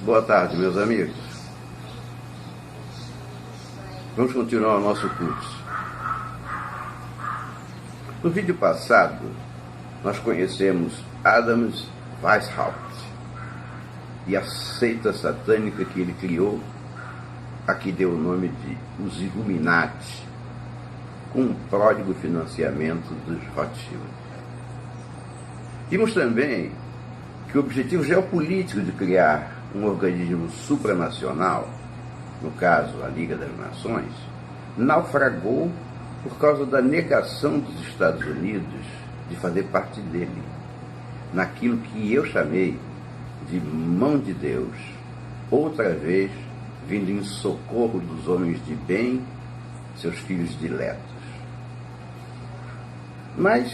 Boa tarde, meus amigos. Vamos continuar o nosso curso. No vídeo passado, nós conhecemos Adams Weishaupt e a seita satânica que ele criou, a que deu o nome de os Illuminati, com um pródigo financiamento dos Rothschild. Vimos também que o objetivo geopolítico de criar um organismo supranacional, no caso a Liga das Nações, naufragou por causa da negação dos Estados Unidos de fazer parte dele, naquilo que eu chamei de mão de Deus, outra vez vindo em socorro dos homens de bem, seus filhos diletos. Mas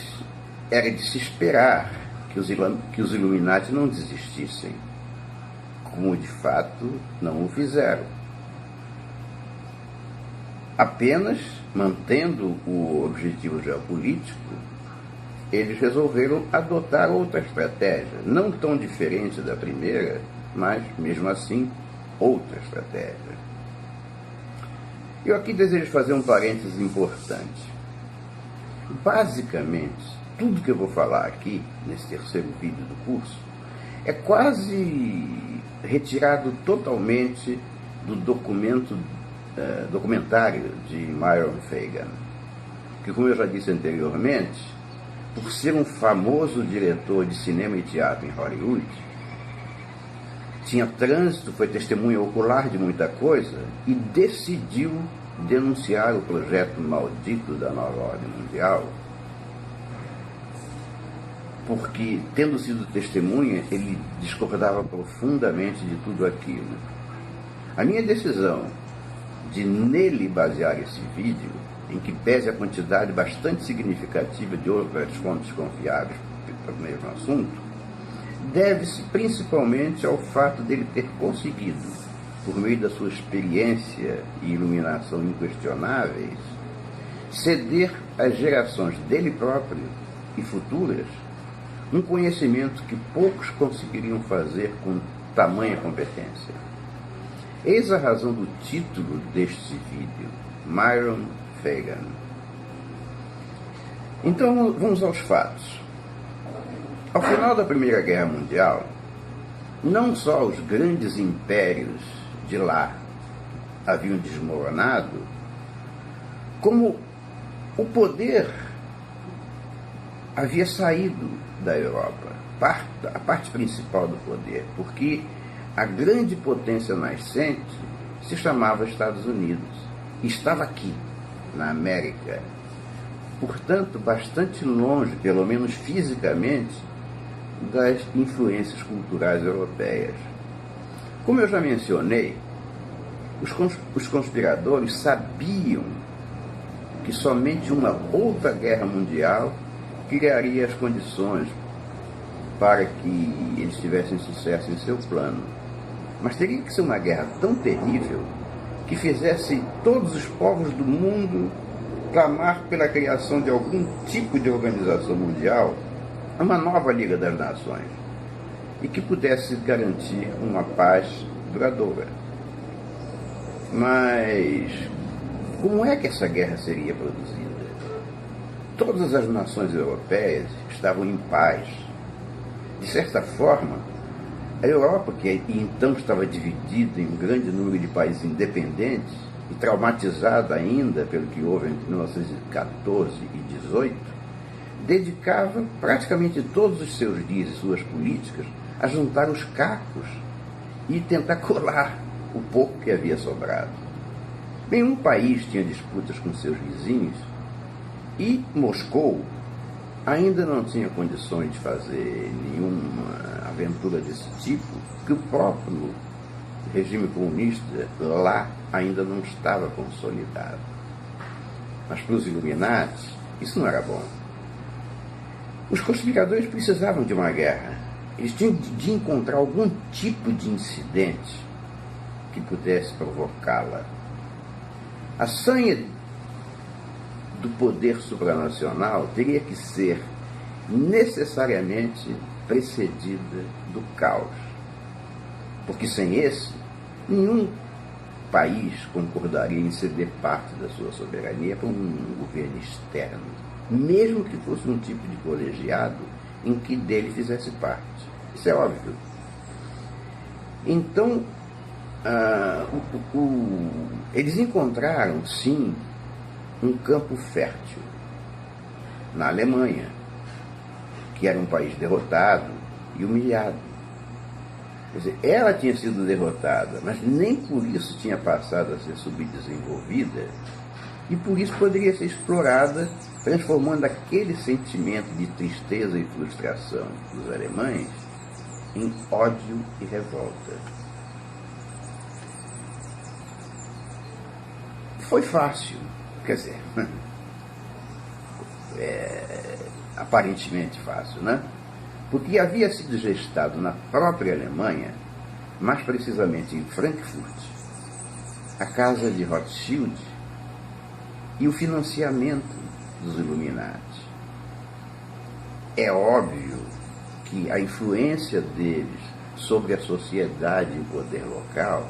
era de se esperar que os Illuminati não desistissem, como de fato não o fizeram. Apenas mantendo o objetivo geopolítico, eles resolveram adotar outra estratégia, não tão diferente da primeira, mas mesmo assim outra estratégia. Eu aqui desejo fazer um parênteses importante. Basicamente, tudo que eu vou falar aqui, nesse terceiro vídeo do curso, é quase retirado totalmente do documentário de Myron Fagan, que, como eu já disse anteriormente, por ser um famoso diretor de cinema e teatro em Hollywood, tinha trânsito, foi testemunha ocular de muita coisa e decidiu denunciar o projeto maldito da nova ordem mundial, porque, tendo sido testemunha, ele discordava profundamente de tudo aquilo. A minha decisão de nele basear esse vídeo, em que pese a quantidade bastante significativa de outras fontes confiáveis para o mesmo assunto, deve-se principalmente ao fato dele ter conseguido, por meio da sua experiência e iluminação inquestionáveis, ceder às gerações dele próprio e futuras um conhecimento que poucos conseguiriam fazer com tamanha competência. Eis a razão do título deste vídeo, Myron Fagan. Então, vamos aos fatos. Ao final da Primeira Guerra Mundial, não só os grandes impérios de lá haviam desmoronado, como o poder havia saído da Europa, a parte principal do poder, porque a grande potência nascente se chamava Estados Unidos, e estava aqui, na América, portanto, bastante longe, pelo menos fisicamente, das influências culturais europeias. Como eu já mencionei, os conspiradores sabiam que somente uma outra guerra mundial criaria as condições para que eles tivessem sucesso em seu plano. Mas teria que ser uma guerra tão terrível que fizesse todos os povos do mundo clamar pela criação de algum tipo de organização mundial, uma nova Liga das Nações, e que pudesse garantir uma paz duradoura. Mas como é que essa guerra seria produzida? Todas as nações europeias estavam em paz. De certa forma, a Europa, que então estava dividida em um grande número de países independentes e traumatizada ainda pelo que houve entre 1914 e 18, dedicava praticamente todos os seus dias e suas políticas a juntar os cacos e tentar colar o pouco que havia sobrado. Nenhum país tinha disputas com seus vizinhos e Moscou ainda não tinha condições de fazer nenhuma aventura desse tipo, que o próprio regime comunista lá ainda não estava consolidado. Mas para os Illuminati, isso não era bom. Os conspiradores precisavam de uma guerra. Eles tinham de encontrar algum tipo de incidente que pudesse provocá-la. A sanha do poder supranacional teria que ser necessariamente precedida do caos. porque sem esse, nenhum país concordaria em ceder parte da sua soberania para um governo externo, mesmo que fosse um tipo de colegiado em que dele fizesse parte. Isso é óbvio. Então, eles encontraram, sim, um campo fértil na Alemanha, que era um país derrotado e humilhado. Quer dizer, ela tinha sido derrotada, mas nem por isso tinha passado a ser subdesenvolvida, e por isso poderia ser explorada, transformando aquele sentimento de tristeza e frustração dos alemães em ódio e revolta. Foi fácil, quer dizer, aparentemente fácil, né? Porque havia sido gestado na própria Alemanha, mais precisamente em Frankfurt, a casa de Rothschild e o financiamento dos Illuminati. É óbvio que a influência deles sobre a sociedade e o poder local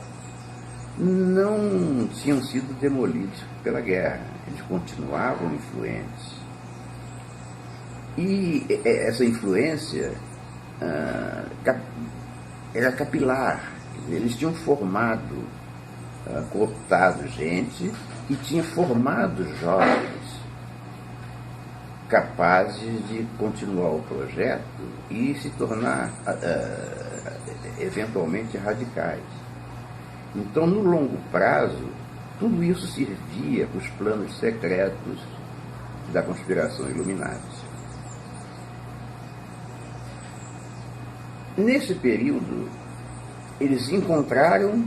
não tinham sido demolidos pela guerra. Eles continuavam influentes. E essa influência era capilar. Eles tinham formado, cooptado gente e tinham formado jovens capazes de continuar o projeto e se tornar eventualmente radicais. Então, no longo prazo, tudo isso servia para os planos secretos da conspiração Illuminati. Nesse período, eles encontraram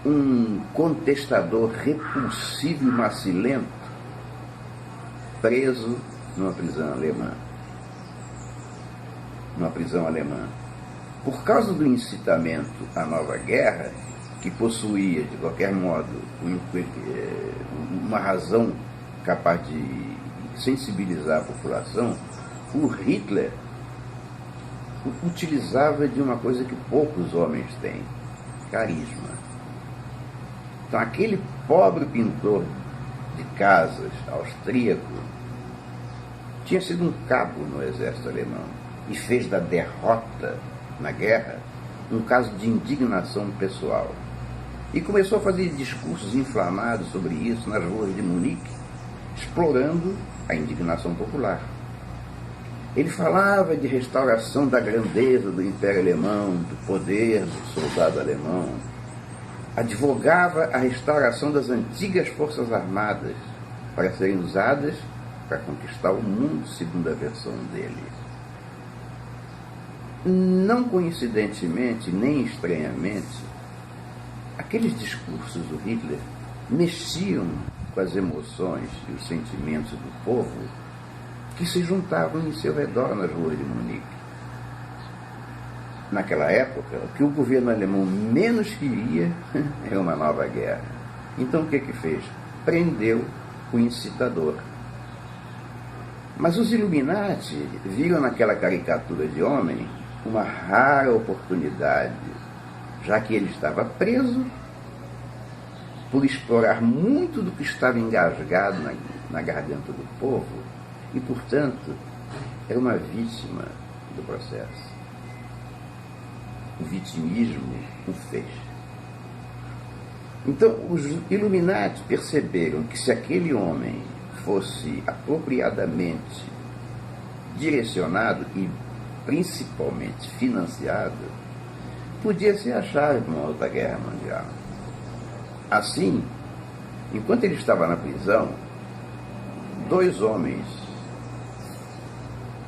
um contestador repulsivo e macilento preso numa prisão alemã. Por causa do incitamento à nova guerra, que possuía, de qualquer modo, uma razão capaz de sensibilizar a população, o Hitler utilizava de uma coisa que poucos homens têm: carisma. Então, aquele pobre pintor de casas austríaco tinha sido um cabo no exército alemão e fez da derrota na guerra um caso de indignação pessoal. E começou a fazer discursos inflamados sobre isso nas ruas de Munique, explorando a indignação popular. Ele falava de restauração da grandeza do Império Alemão, do poder do soldado alemão. Advogava a restauração das antigas forças armadas para serem usadas para conquistar o mundo, segundo a versão dele. Não coincidentemente, nem estranhamente, aqueles discursos do Hitler mexiam com as emoções e os sentimentos do povo que se juntavam em seu redor nas ruas de Munique. Naquela época, o que o governo alemão menos queria era uma nova guerra. Então o que fez? Prendeu o incitador. Mas os Illuminati viram naquela caricatura de homem uma rara oportunidade, já que ele estava preso por explorar muito do que estava engasgado na garganta do povo e, portanto, era uma vítima do processo. O vitimismo o fez. Então, os Illuminati perceberam que se aquele homem fosse apropriadamente direcionado e principalmente financiado, podia ser a chave para uma outra guerra mundial. Assim, enquanto ele estava na prisão, dois homens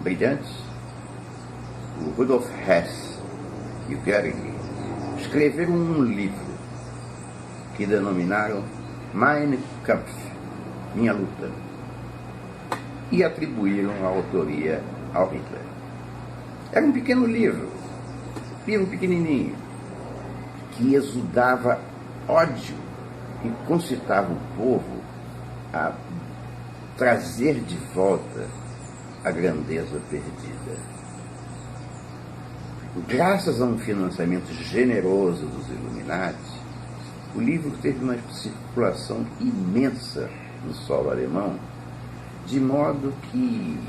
brilhantes, o Rudolf Hess e o Goering, escreveram um livro que denominaram Mein Kampf, Minha Luta, e atribuíram a autoria ao Hitler. Era um pequeno livro pequenininho, que exudava ódio e concitava o povo a trazer de volta a grandeza perdida. graças a um financiamento generoso dos Illuminati, o livro teve uma circulação imensa no solo alemão, de modo que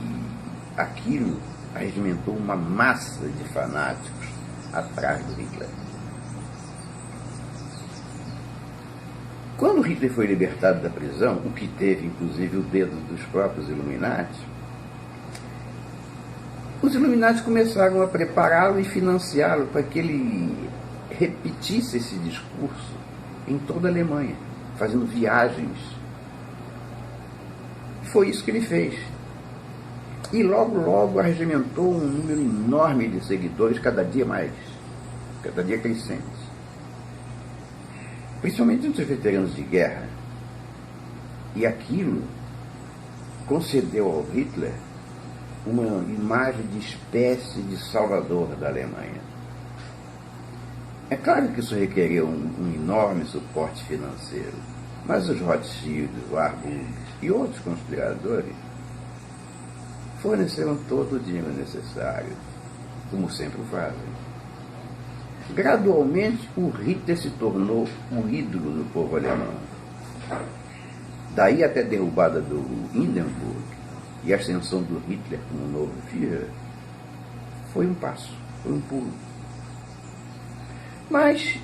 aquilo arregimentou uma massa de fanáticos atrás do Hitler. Quando Hitler foi libertado da prisão, o que teve inclusive o dedo dos próprios Illuminati, os Illuminati começaram a prepará-lo e financiá-lo para que ele repetisse esse discurso em toda a Alemanha, fazendo viagens. Foi isso que ele fez. E logo arregimentou um número enorme de seguidores, cada dia mais, cada dia crescente. Principalmente entre os veteranos de guerra. E aquilo concedeu ao Hitler uma imagem de espécie de salvador da Alemanha. É claro que isso requeriu um enorme suporte financeiro, mas os Rothschild, o Warburg e outros conspiradores forneceram todo o dinheiro necessário, como sempre fazem. Gradualmente, o Hitler se tornou um ídolo do povo alemão. Daí até a derrubada do Hindenburg e a ascensão do Hitler como novo Führer, foi um passo, foi um pulo. Mas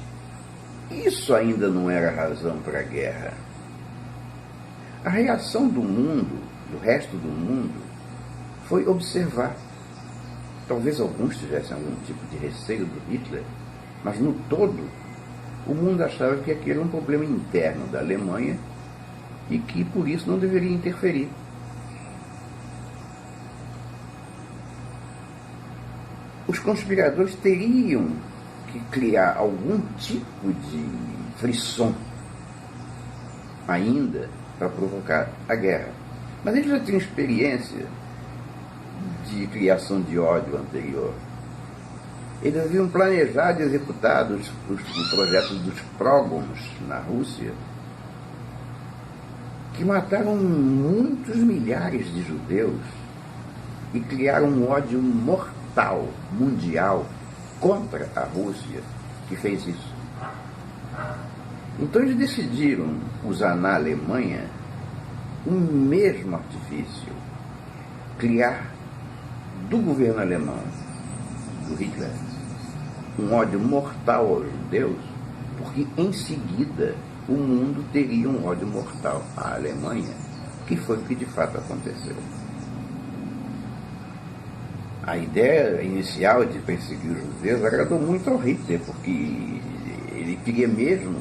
isso ainda não era razão para a guerra. A reação do mundo, do resto do mundo, foi observar. Talvez alguns tivessem algum tipo de receio do Hitler, mas no todo, o mundo achava que aquele era um problema interno da Alemanha e que por isso não deveria interferir. Os conspiradores teriam que criar algum tipo de frisson ainda para provocar a guerra. Mas eles já tinham experiência de criação de ódio anterior. Eles haviam planejado e executado os projetos dos prógons na Rússia, que mataram muitos milhares de judeus e criaram um ódio mortal, mundial, contra a Rússia, que fez isso. Então eles decidiram usar na Alemanha o mesmo artifício, criar do governo alemão, do Hitler, um ódio mortal aos judeus, porque em seguida o mundo teria um ódio mortal à Alemanha, que foi o que de fato aconteceu. A ideia inicial de perseguir os judeus agradou muito ao Hitler, porque ele queria mesmo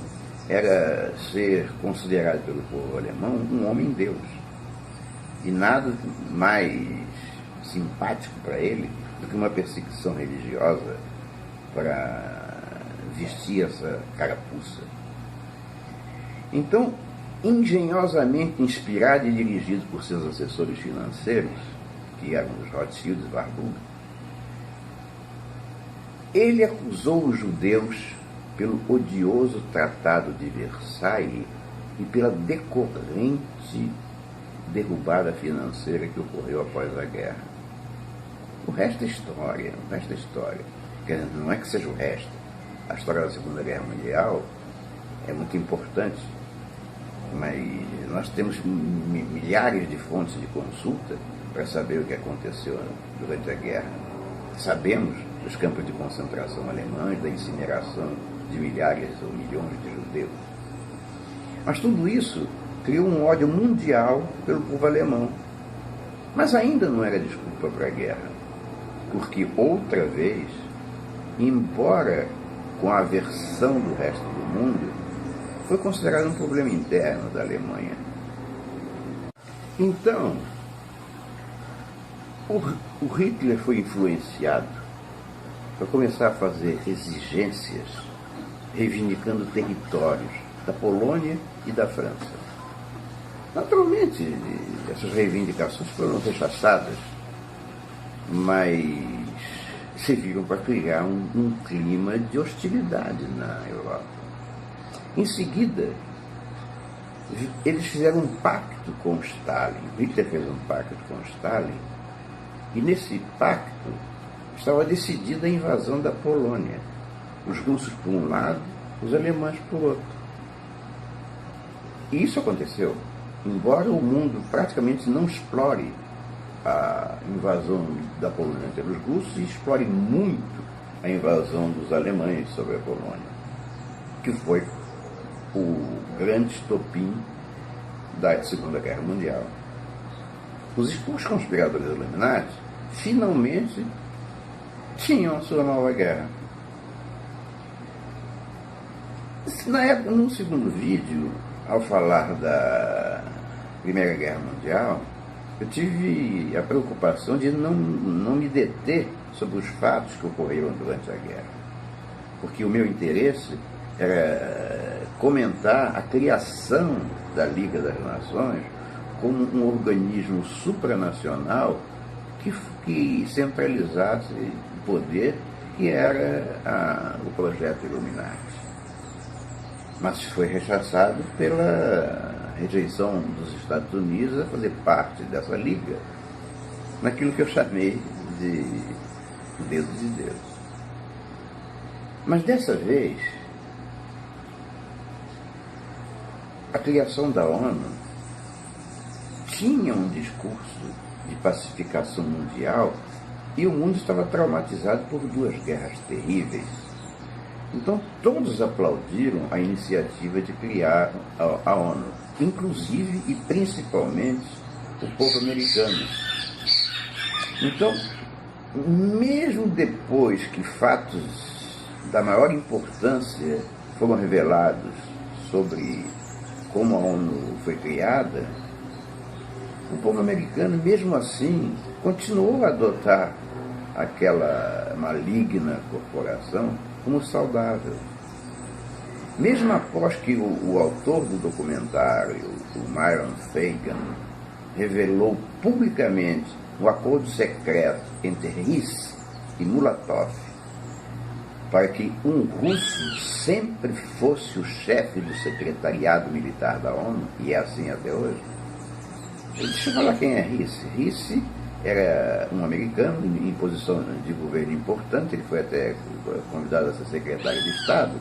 era ser considerado pelo povo alemão um homem-deus. E nada mais simpático para ele do que uma perseguição religiosa para vestir essa carapuça. Então, engenhosamente inspirado e dirigido por seus assessores financeiros, que eram os Rothschild e Warburg, ele acusou os judeus pelo odioso Tratado de Versailles e pela decorrente derrubada financeira que ocorreu após a guerra. O resto é história, o resto é história. Quer dizer, não é que seja o resto. A história da Segunda Guerra Mundial é muito importante, mas nós temos milhares de fontes de consulta para saber o que aconteceu durante a guerra. Sabemos dos campos de concentração alemães, da incineração de milhares ou milhões de judeus. Mas tudo isso criou um ódio mundial pelo povo alemão. Mas ainda não era desculpa para a guerra, porque outra vez, embora com a aversão do resto do mundo, foi considerado um problema interno da Alemanha. Então, o Hitler foi influenciado para começar a fazer exigências reivindicando territórios da Polônia e da França. Naturalmente, essas reivindicações foram rechaçadas, mas serviram para criar um clima de hostilidade na Europa. Em seguida, eles fizeram um pacto com Stalin. Hitler fez um pacto com Stalin, e nesse pacto estava decidida a invasão da Polônia. Os russos por um lado, os alemães por outro. E isso aconteceu, embora o mundo praticamente não explore a invasão da Polônia pelos russos e explore muito a invasão dos alemães sobre a Polônia, que foi o grande estopim da Segunda Guerra Mundial. Os conspiradores Illuminati finalmente tinham a sua nova guerra. Na época, no segundo vídeo, ao falar da Primeira Guerra Mundial, eu tive a preocupação de não me deter sobre os fatos que ocorreram durante a guerra, porque o meu interesse era comentar a criação da Liga das Nações como um organismo supranacional que centralizasse o poder, que era o projeto Illuminati. Mas foi rechaçado pela rejeição dos Estados Unidos a fazer parte dessa liga, naquilo que eu chamei de dedo de Deus. Mas dessa vez, a criação da ONU tinha um discurso de pacificação mundial e o mundo estava traumatizado por duas guerras terríveis. Então todos aplaudiram a iniciativa de criar a ONU, inclusive e principalmente o povo americano. Então, mesmo depois que fatos da maior importância foram revelados sobre como a ONU foi criada, o povo americano, mesmo assim, continuou a adotar aquela maligna corporação como saudável. Mesmo após que o autor do documentário, o Myron Fagan, revelou publicamente um acordo secreto entre Riss e Mulatov para que um russo sempre fosse o chefe do secretariado militar da ONU, e é assim até hoje. Deixa eu falar quem é Riss. Riss era um americano em posição de governo importante, ele foi até convidado a ser secretário de Estado,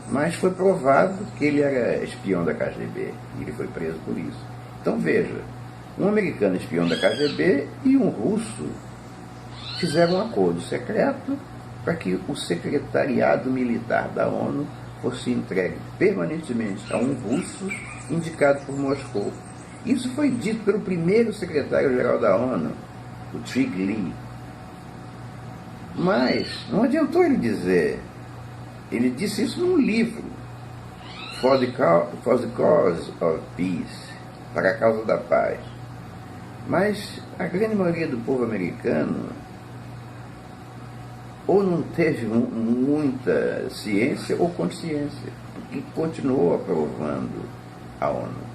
mas foi provado que ele era espião da KGB e ele foi preso por isso. Então veja, um americano espião da KGB e um russo fizeram um acordo secreto para que o secretariado militar da ONU fosse entregue permanentemente a um russo indicado por Moscou. Isso foi dito pelo primeiro secretário-geral da ONU, o Trig Lee. Mas não adiantou ele dizer. Ele disse isso num livro, For the Cause of Peace, para a causa da paz. Mas a grande maioria do povo americano ou não teve muita ciência ou consciência, porque continuou aprovando a ONU.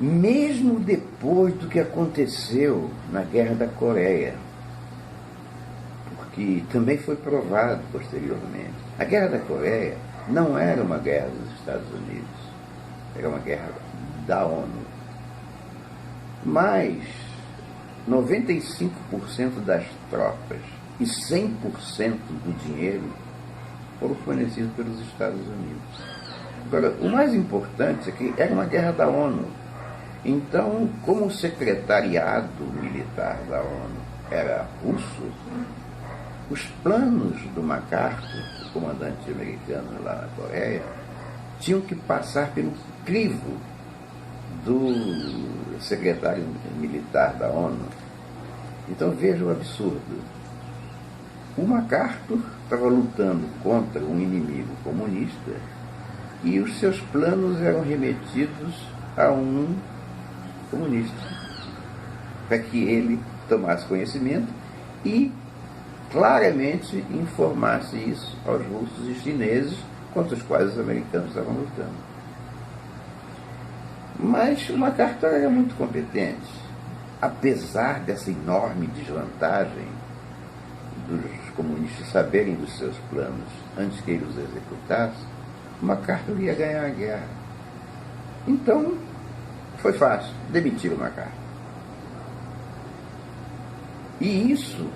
Mesmo depois do que aconteceu na Guerra da Coreia, porque também foi provado posteriormente. A Guerra da Coreia não era uma guerra dos Estados Unidos, era uma guerra da ONU. Mas 95% das tropas e 100% do dinheiro foram fornecidos pelos Estados Unidos. Agora, o mais importante é que era uma guerra da ONU. Então, como o secretariado militar da ONU era russo, os planos do MacArthur, o comandante americano lá na Coreia, tinham que passar pelo crivo do secretário militar da ONU. Então veja o absurdo. O MacArthur estava lutando contra um inimigo comunista e os seus planos eram remetidos a um comunista, para que ele tomasse conhecimento e claramente informasse isso aos russos e chineses, contra os quais os americanos estavam lutando. Mas o MacArthur era muito competente. Apesar dessa enorme desvantagem dos comunistas saberem dos seus planos antes que ele os executasse, o MacArthur ia ganhar a guerra. Então, foi fácil demitir o MacArthur. E isso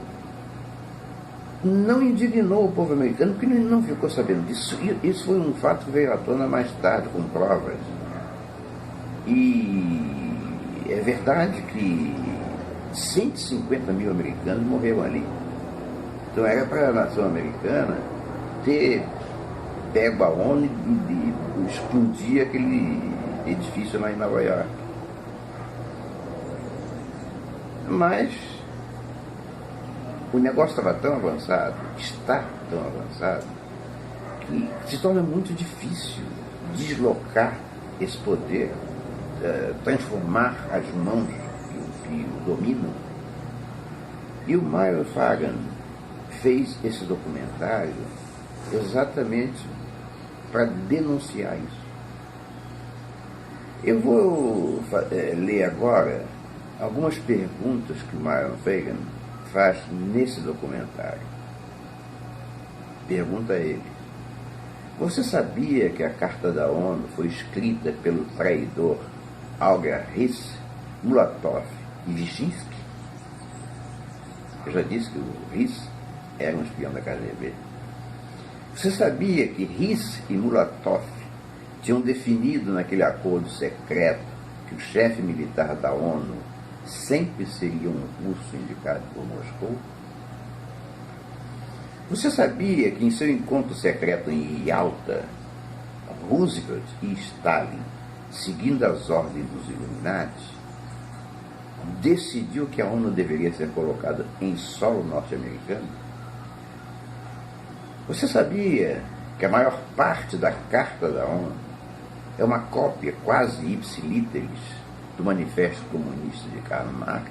não indignou o povo americano, porque ele não ficou sabendo disso. Isso foi um fato que veio à tona mais tarde, com provas. E é verdade que 150 mil americanos morreram ali. Então era para a nação americana ter pego a ONU e explodir aquele edifício lá em Nova York. Mas o negócio estava tão avançado, está tão avançado, que se torna muito difícil deslocar esse poder, transformar as mãos que o dominam. E o Meyer Fagan fez esse documentário exatamente para denunciar isso. Eu vou ler agora algumas perguntas que o Meyer Fagan faz nesse documentário. Pergunta a ele: você sabia que a Carta da ONU foi escrita pelo traidor Alger Hiss, Mulatov e Vyshinsky? Eu já disse que o Hiss era um espião da KGB. Você sabia que Hiss e Mulatov tinham definido naquele acordo secreto que o chefe militar da ONU sempre seria um russo indicado por Moscou? Você sabia que em seu encontro secreto em Yalta, Roosevelt e Stalin, seguindo as ordens dos Illuminati, decidiu que a ONU deveria ser colocada em solo norte-americano? Você sabia que a maior parte da Carta da ONU é uma cópia quase ipsilíteris do Manifesto Comunista de Karl Marx?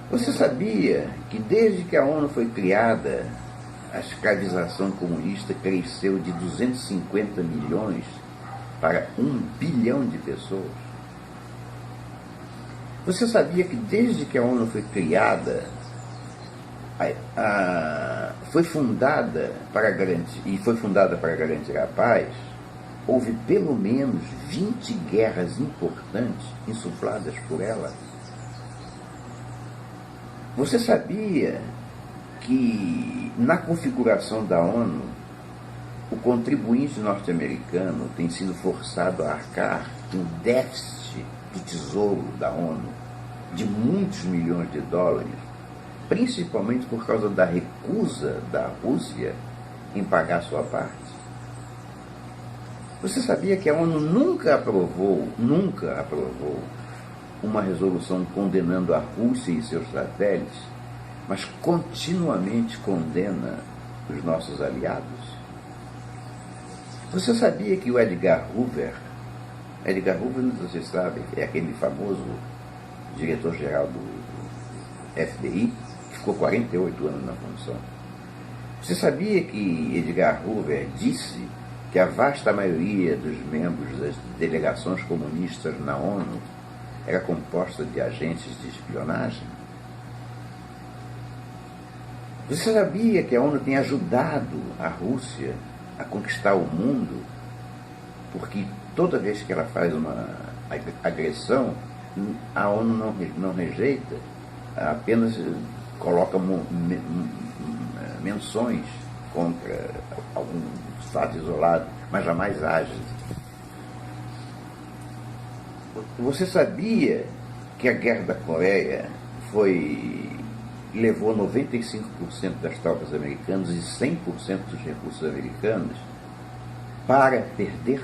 Você sabia que desde que a ONU foi criada, a escravização comunista cresceu de 250 milhões para 1 bilhão de pessoas? Você sabia que desde que a ONU foi criada, foi fundada para garantir a paz, houve pelo menos 20 guerras importantes insufladas por ela? Você sabia que na configuração da ONU, o contribuinte norte-americano tem sido forçado a arcar um déficit do tesouro da ONU de muitos milhões de dólares, principalmente por causa da recusa da Rússia em pagar sua parte? Você sabia que a ONU nunca aprovou uma resolução condenando a Rússia e seus satélites, mas continuamente condena os nossos aliados? Você sabia que o Edgar Hoover, você sabe, é aquele famoso diretor-geral do FBI, que ficou 48 anos na função. Você sabia que Edgar Hoover disse que a vasta maioria dos membros das delegações comunistas na ONU era composta de agentes de espionagem? Você sabia que a ONU tem ajudado a Rússia a conquistar o mundo, porque toda vez que ela faz uma agressão, a ONU não rejeita, apenas coloca menções contra algum fato isolado, mas jamais age. Você sabia que a Guerra da Coreia levou 95% das tropas americanas e 100% dos recursos americanos para perder?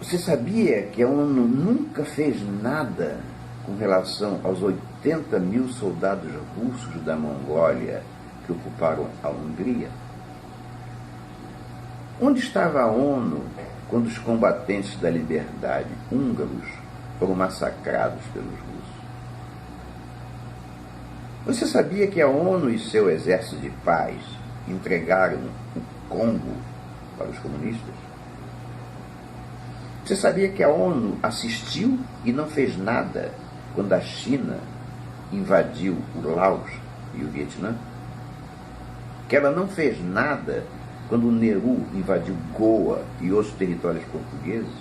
Você sabia que a ONU nunca fez nada com relação aos 80 mil soldados russos da Mongólia que ocuparam a Hungria? Onde estava a ONU quando os combatentes da liberdade húngaros foram massacrados pelos russos? Você sabia que a ONU e seu exército de paz entregaram o Congo para os comunistas? Você sabia que a ONU assistiu e não fez nada quando a China invadiu o Laos e o Vietnã? Que ela não fez nada quando o Nehru invadiu Goa e outros territórios portugueses?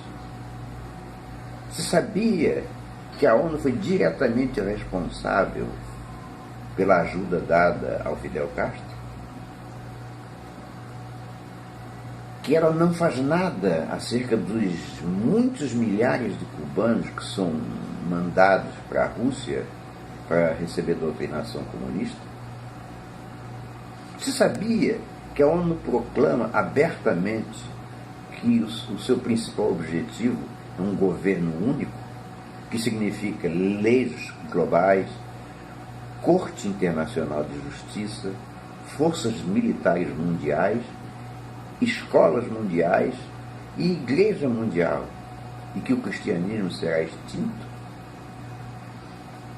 Você sabia que a ONU foi diretamente responsável pela ajuda dada ao Fidel Castro? Que ela não faz nada acerca dos muitos milhares de cubanos que são mandados para a Rússia para receber doutrinação comunista? Você sabia que a ONU proclama abertamente que o seu principal objetivo é um governo único, que significa leis globais, Corte Internacional de Justiça, forças militares mundiais, escolas mundiais e igreja mundial, e que o cristianismo será extinto,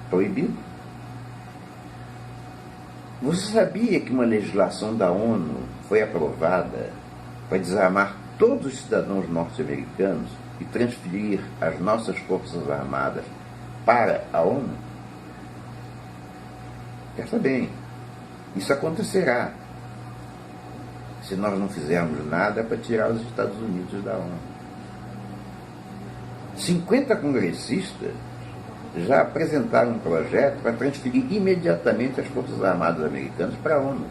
proibido? Você sabia que uma legislação da ONU foi aprovada para desarmar todos os cidadãos norte-americanos e transferir as nossas forças armadas para a ONU? Presta bem, isso acontecerá se nós não fizermos nada para tirar os Estados Unidos da ONU. 50 congressistas já apresentaram um projeto para transferir imediatamente as Forças Armadas Americanas para a ONU.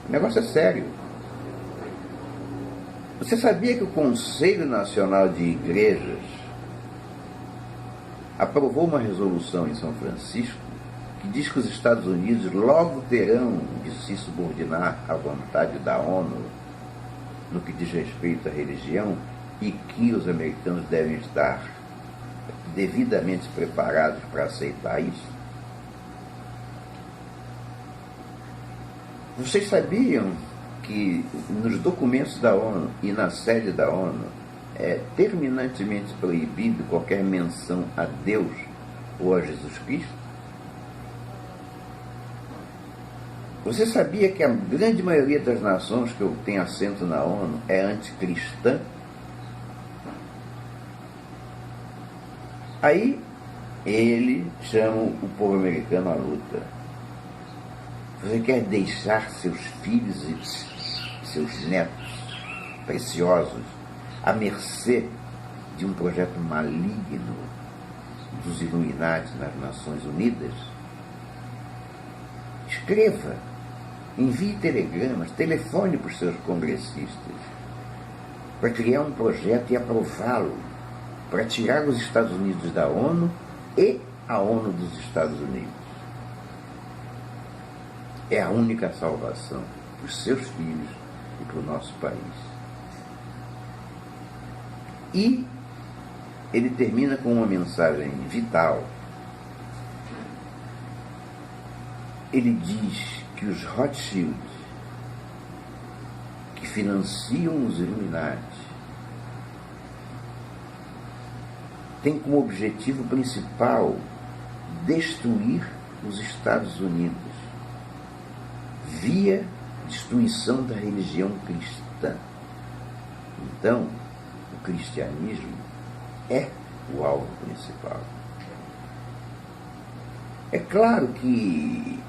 O negócio é sério. Você sabia que o Conselho Nacional de Igrejas aprovou uma resolução em São Francisco que diz que os Estados Unidos logo terão de se subordinar à vontade da ONU no que diz respeito à religião e que os americanos devem estar devidamente preparados para aceitar isso? Vocês sabiam que nos documentos da ONU e na sede da ONU é terminantemente proibido qualquer menção a Deus ou a Jesus Cristo? Você sabia que a grande maioria das nações que têm assento na ONU é anticristã? Aí ele chama o povo americano à luta. Você quer deixar seus filhos e seus netos preciosos à mercê de um projeto maligno dos Illuminati nas Nações Unidas? Escreva, envie telegramas, telefone para os seus congressistas para criar um projeto e aprová-lo para tirar os Estados Unidos da ONU e a ONU dos Estados Unidos. É a única salvação para os seus filhos e para o nosso país. E ele termina com uma mensagem vital. Ele diz que os Rothschild, que financiam os Illuminati, têm como objetivo principal destruir os Estados Unidos via destruição da religião cristã. Então, o cristianismo é o alvo principal. É claro que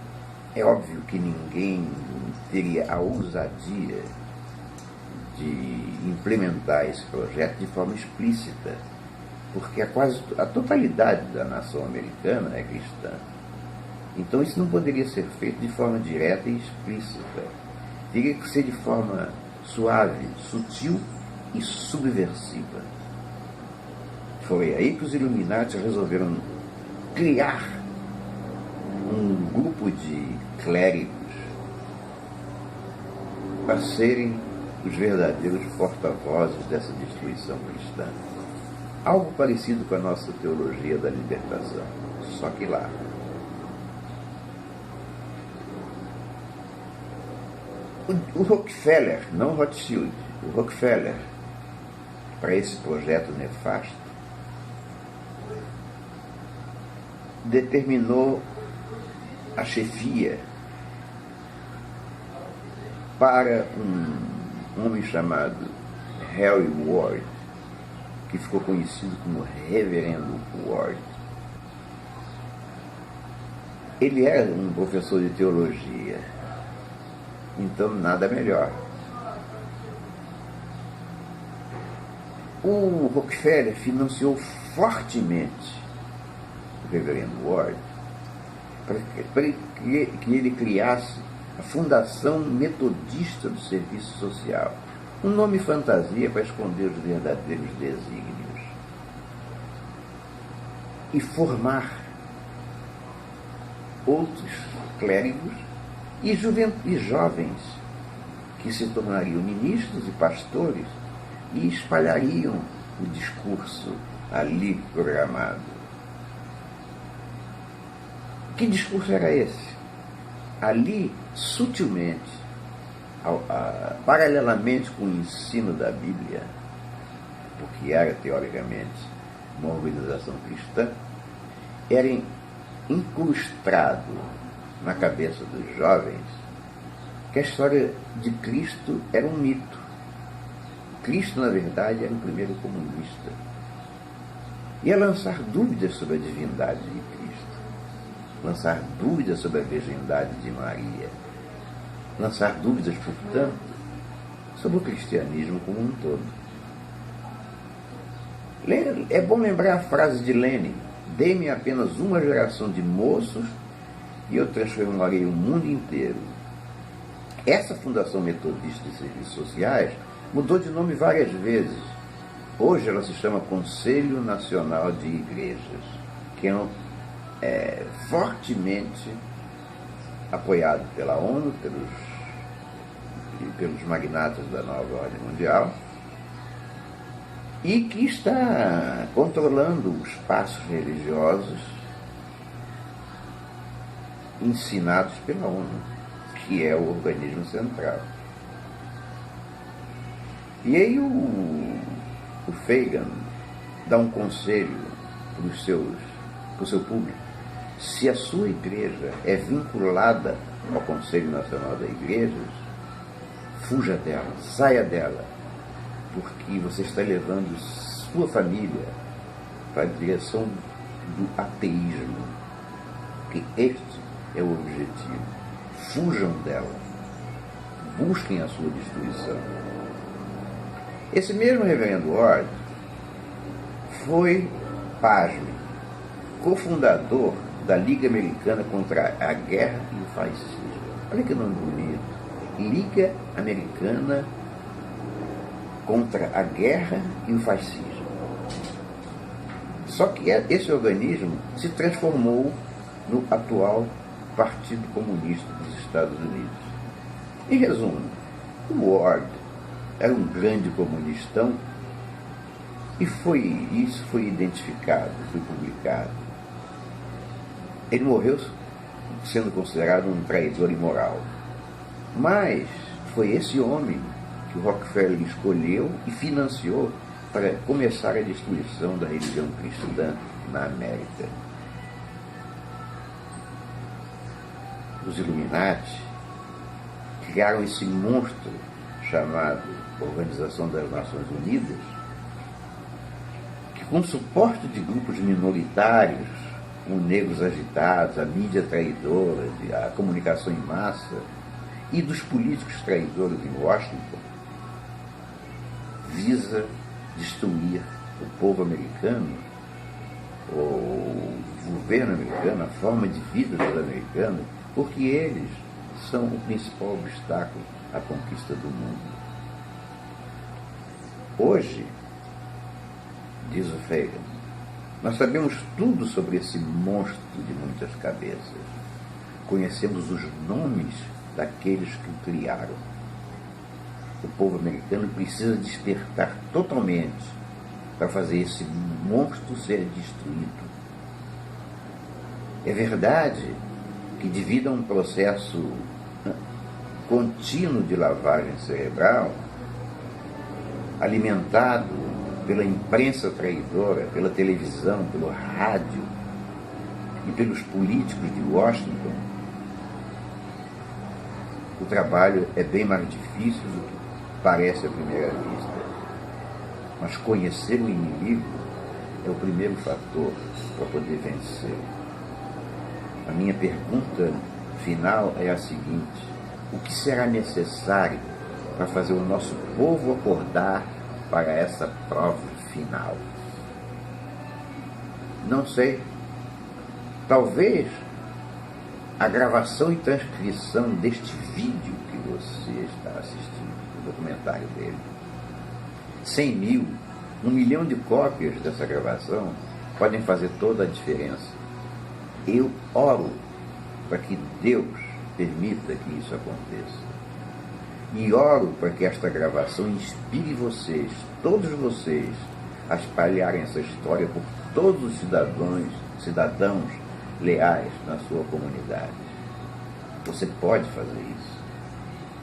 é óbvio que ninguém teria a ousadia de implementar esse projeto de forma explícita, porque quase a totalidade da nação americana é cristã. Então isso não poderia ser feito de forma direta e explícita. Teria que ser de forma suave, sutil e subversiva. Foi aí que os Illuminati resolveram criar um grupo de clérigos para serem os verdadeiros porta-vozes dessa destruição cristã. Algo parecido com a nossa teologia da libertação, só que lá. O Rockefeller, não Rothschild, o Rockefeller, para esse projeto nefasto, determinou a chefia para um homem chamado Harry Ward, que ficou conhecido como Reverendo Ward. Ele era um professor de teologia, então nada melhor. O Rockefeller financiou fortemente o reverendo Ward para que ele criasse a Fundação Metodista do Serviço Social, um nome fantasia para esconder os verdadeiros desígnios, e formar outros clérigos e jovens que se tornariam ministros e pastores e espalhariam o discurso ali programado. Que discurso era esse? Ali, sutilmente, paralelamente com o ensino da Bíblia, porque era, teoricamente, uma organização cristã, era incrustado na cabeça dos jovens que a história de Cristo era um mito. Cristo, na verdade, era o primeiro comunista. Ia lançar dúvidas sobre a divindade de Cristo, lançar dúvidas sobre a virgindade de Maria, lançar dúvidas, portanto, sobre o cristianismo como um todo. É bom lembrar a frase de Lenin: dê-me apenas uma geração de moços e eu transformarei o mundo inteiro. Essa Fundação Metodista de Serviços Sociais mudou de nome várias vezes. Hoje ela se chama Conselho Nacional de Igrejas, que é fortemente apoiado pela ONU, pelos magnatas da nova ordem mundial, e que está controlando os passos religiosos ensinados pela ONU, que é o organismo central. E aí o Fagan dá um conselho para o seu público: se a sua igreja é vinculada ao Conselho Nacional das Igrejas, fuja dela, saia dela, porque você está levando sua família para a direção do ateísmo, que este é o objetivo. Fujam dela, busquem a sua destruição. Esse mesmo reverendo Ward foi, pasme, cofundador da Liga Americana contra a Guerra e o Fascismo. Olha que nome bonito. Liga Americana contra a Guerra e o Fascismo. Só que esse organismo se transformou no atual Partido Comunista dos Estados Unidos. Em resumo, o Ward era um grande comunistão e isso foi identificado, foi publicado. Ele morreu sendo considerado um traidor imoral. Mas foi esse homem que o Rockefeller escolheu e financiou para começar a destruição da religião cristã na América. Os Illuminati criaram esse monstro chamado Organização das Nações Unidas, que, com suporte de grupos minoritários, como negros agitados, a mídia traidora, a comunicação em massa, e dos políticos traidores em Washington, visa destruir o povo americano, o governo americano, a forma de vida dos americanos, porque eles são o principal obstáculo à conquista do mundo. Hoje, diz o Fagan, nós sabemos tudo sobre esse monstro de muitas cabeças. Conhecemos os nomes daqueles que o criaram. O povo americano precisa despertar totalmente para fazer esse monstro ser destruído. É verdade que, devido a um processo contínuo de lavagem cerebral, alimentado pela imprensa traidora, pela televisão, pelo rádio e pelos políticos de Washington, o trabalho é bem mais difícil do que parece à primeira vista. Mas conhecer o inimigo é o primeiro fator para poder vencer. A minha pergunta final é a seguinte: o que será necessário para fazer o nosso povo acordar para essa prova final? Não sei. Talvez a gravação e transcrição deste vídeo que você está assistindo, o documentário dele, 100 mil, 1 milhão de cópias dessa gravação podem fazer toda a diferença. Eu oro para que Deus permita que isso aconteça. E oro para que esta gravação inspire vocês, todos vocês, a espalharem essa história por todos os cidadãos leais na sua comunidade. Você pode fazer isso.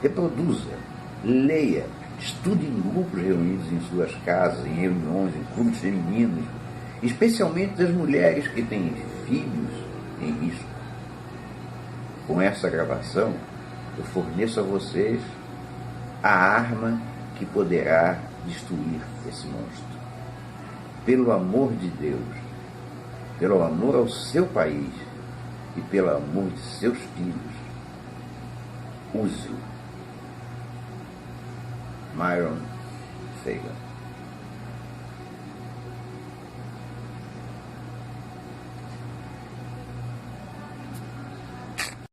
Reproduza, leia, estude em grupos reunidos em suas casas, em reuniões, em clubes femininos, especialmente das mulheres que têm filhos em risco. Com essa gravação, eu forneço a vocês a arma que poderá destruir esse monstro. Pelo amor de Deus, pelo amor ao seu país e pelo amor de seus filhos, use-o. Myron Fagan.